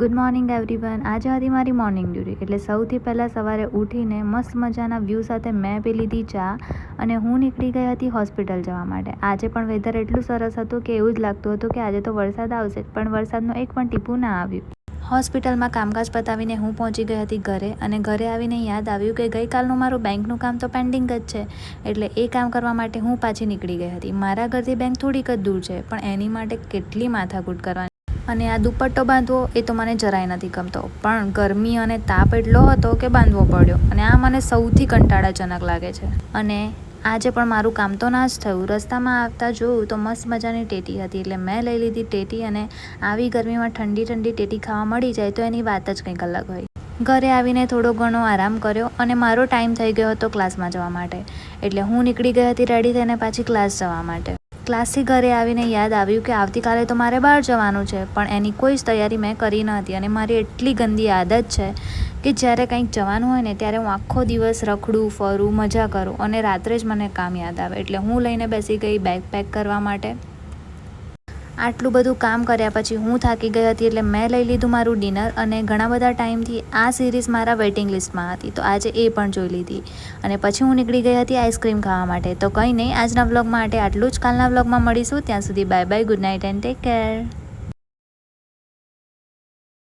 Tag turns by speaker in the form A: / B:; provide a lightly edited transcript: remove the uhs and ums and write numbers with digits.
A: Good morning everyone. આજે હતી મારી મોર્નિંગ ડ્યુટી, એટલે સૌથી પહેલાં સવારે ઉઠીને મસ્ત મજાના વ્યૂ સાથે મેં પી લીધી ચા અને હું નીકળી ગઈ હતી હોસ્પિટલ જવા માટે. આજે પણ વેધર એટલું સરસ હતું કે એવું જ લાગતું હતું કે આજે તો વરસાદ આવશે, પણ વરસાદનું એક પણ ટીપું ના આવ્યું. હોસ્પિટલમાં કામકાજ પતાવીને હું પહોંચી ગઈ હતી ઘરે, અને ઘરે આવીને યાદ આવ્યું કે ગઈકાલનું મારું બેંકનું કામ તો પેન્ડિંગ જ છે, એટલે એ કામ કરવા માટે હું પાછી નીકળી ગઈ હતી. મારા ઘરથી બેંક થોડીક જ દૂર છે, પણ એની માટે કેટલી માથાકૂટ કરવાની. અને આ દુપટ્ટો બાંધવો એ તો મને જરાય નથી ગમતો, પણ ગરમી અને તાપ એટલો હતો કે બાંધવો પડ્યો, અને આ મને સૌથી કંટાળાજનક લાગે છે. અને આજે પણ મારું કામ તો ના જ થયું. રસ્તામાં આવતા જોયું તો મસ્ત મજાની ટેટી હતી, એટલે મેં લઈ લીધી ટેટી. અને આવી ગરમીમાં ઠંડી ઠંડી ટેટી ખાવા મળી જાય તો એની વાત જ કંઈક અલગ હોય. ઘરે આવીને થોડો ઘણો આરામ કર્યો, અને મારો ટાઈમ થઈ ગયો હતો ક્લાસમાં જવા માટે, એટલે હું નીકળી ગઈ હતી રેડી થઈને પાછી ક્લાસ જવા માટે. ક્લાસથી ઘરે આવીને યાદ આવ્યું કે આવતીકાલે તો મારે બહાર જવાનું છે, પણ એની કોઈ જ તૈયારી મેં કરી ન હતી. અને મારી એટલી ગંદી આદત છે કે જ્યારે કંઈક જવાનું હોય ને ત્યારે હું આખો દિવસ રખડું, ફરું, મજા કરું, અને રાત્રે જ મને કામ યાદ આવે. એટલે હું લઈને બેસી ગઈ બેગ પેક કરવા માટે. આટલું બધું કામ કર્યા પછી હું થાકી ગઈ હતી, એટલે મેં લઈ લીધું મારું ડિનર. અને ઘણા બધા ટાઈમથી આ સિરીઝ મારા વેઇટિંગ લિસ્ટમાં હતી, તો આજે એ પણ જોઈ લીધી. અને પછી હું નીકળી ગઈ હતી આઈસ્ક્રીમ ખાવા માટે. તો કંઈ નહીં, આજના વ્લોગ માટે આટલું જ. કાલના વ્લોગમાં મળીશું. ત્યાં સુધી bye bye, good night and take care.